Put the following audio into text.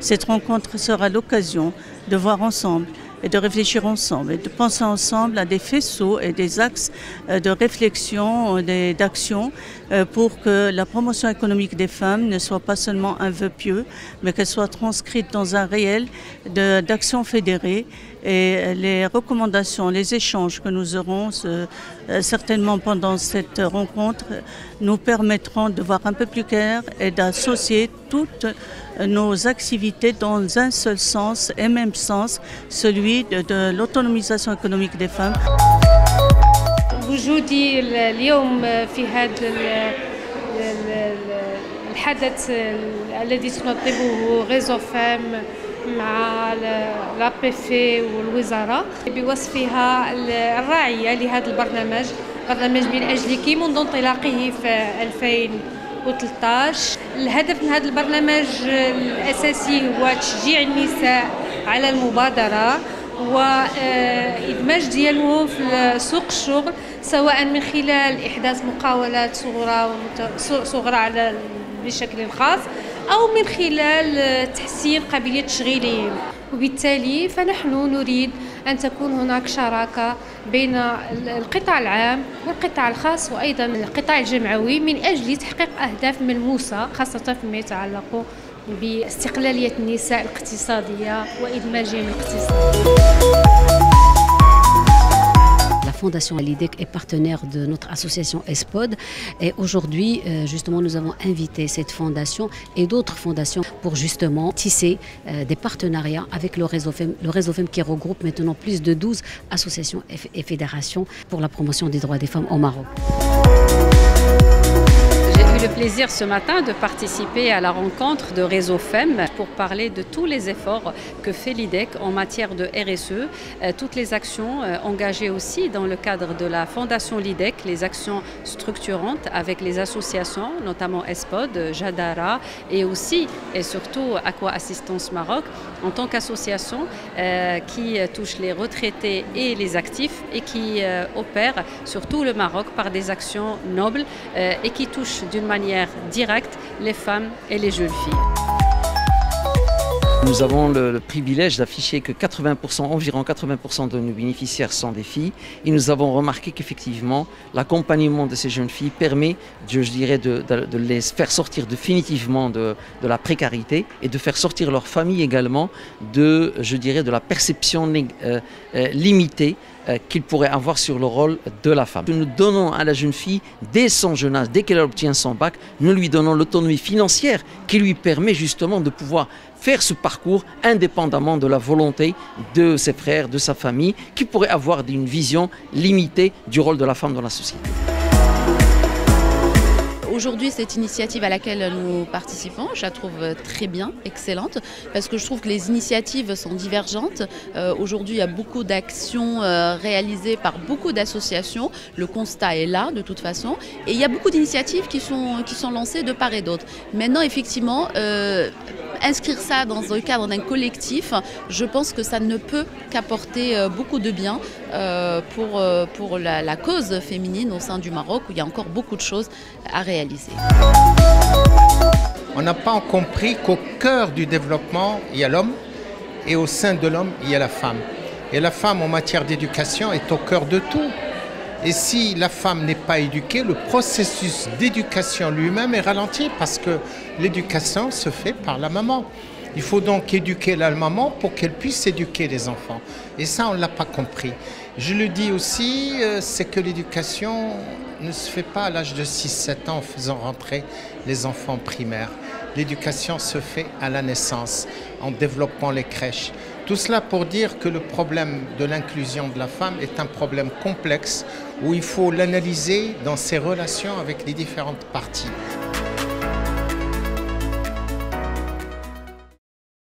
Cette rencontre sera l'occasion de voir ensemble et de réfléchir ensemble et de penser ensemble à des faisceaux et des axes de réflexion, d'action pour que la promotion économique des femmes ne soit pas seulement un vœu pieux, mais qu'elle soit transcrite dans un réel d'action fédérée. Et les recommandations, les échanges que nous aurons certainement pendant cette rencontre nous permettront de voir un peu plus clair et d'associer toutes nos activités dans un seul sens et même sens, celui de l'autonomisation économique des femmes. وجودي اليوم في هذا الحدث الذي تنظمه غيزو فام مع لابيفي والوزارة بوصفها الراعية لهذا البرنامج، برنامج من أجلك منذ انطلاقه في 2013. الهدف من هذا البرنامج الأساسي هو تشجيع النساء على المبادرة وإدماج ديالهم في سوق الشغل، سواء من خلال إحداث مقاولات صغرى على بشكل خاص أو من خلال تحسين قابلية تشغيلهم. وبالتالي فنحن نريد أن تكون هناك شراكة بين القطاع العام والقطاع الخاص وأيضا القطاع الجمعوي من أجل تحقيق أهداف ملموسة، خاصة فيما يتعلق باستقلالية النساء الاقتصادية وإدماجهم الاقتصادي. La Fondation Lidec est partenaire de notre association ESPOD et aujourd'hui justement nous avons invité cette fondation et d'autres fondations pour justement tisser des partenariats avec le réseau FEM qui regroupe maintenant plus de 12 associations et fédérations pour la promotion des droits des femmes au Maroc. J'ai eu le plaisir ce matin de participer à la rencontre de Réseau FEM pour parler de tous les efforts que fait l'IDEC en matière de RSE, toutes les actions engagées aussi dans le cadre de la Fondation l'IDEC, les actions structurantes avec les associations, notamment ESPOD, Jadara et aussi et surtout Aqua Assistance Maroc en tant qu'association qui touche les retraités et les actifs et qui opère sur tout le Maroc par des actions nobles et qui touche d'une manière directe les femmes et les jeunes filles. Nous avons le privilège d'afficher que environ 80% de nos bénéficiaires sont des filles et nous avons remarqué qu'effectivement l'accompagnement de ces jeunes filles permet, je dirais, de les faire sortir définitivement de la précarité et de faire sortir leur famille également de, je dirais, de la perception limitée qu'il pourrait avoir sur le rôle de la femme. Nous donnons à la jeune fille, dès son jeune âge, dès qu'elle obtient son bac, nous lui donnons l'autonomie financière qui lui permet justement de pouvoir faire ce parcours indépendamment de la volonté de ses frères, de sa famille, qui pourrait avoir une vision limitée du rôle de la femme dans la société. Aujourd'hui, cette initiative à laquelle nous participons, je la trouve très bien, excellente, parce que je trouve que les initiatives sont divergentes. Aujourd'hui, il y a beaucoup d'actions réalisées par beaucoup d'associations. Le constat est là, de toute façon. Et il y a beaucoup d'initiatives qui sont lancées de part et d'autre. Maintenant, effectivement, inscrire ça dans le cadre d'un collectif, je pense que ça ne peut qu'apporter beaucoup de bien pour la cause féminine au sein du Maroc, où il y a encore beaucoup de choses à réaliser. On n'a pas compris qu'au cœur du développement, il y a l'homme et au sein de l'homme, il y a la femme. Et la femme en matière d'éducation est au cœur de tout. Et si la femme n'est pas éduquée, le processus d'éducation lui-même est ralenti parce que l'éducation se fait par la maman. Il faut donc éduquer la maman pour qu'elle puisse éduquer les enfants. Et ça, on ne l'a pas compris. Je le dis aussi, c'est que l'éducation ne se fait pas à l'âge de 6-7 ans en faisant rentrer les enfants primaires. L'éducation se fait à la naissance, en développant les crèches. Tout cela pour dire que le problème de l'inclusion de la femme est un problème complexe où il faut l'analyser dans ses relations avec les différentes parties.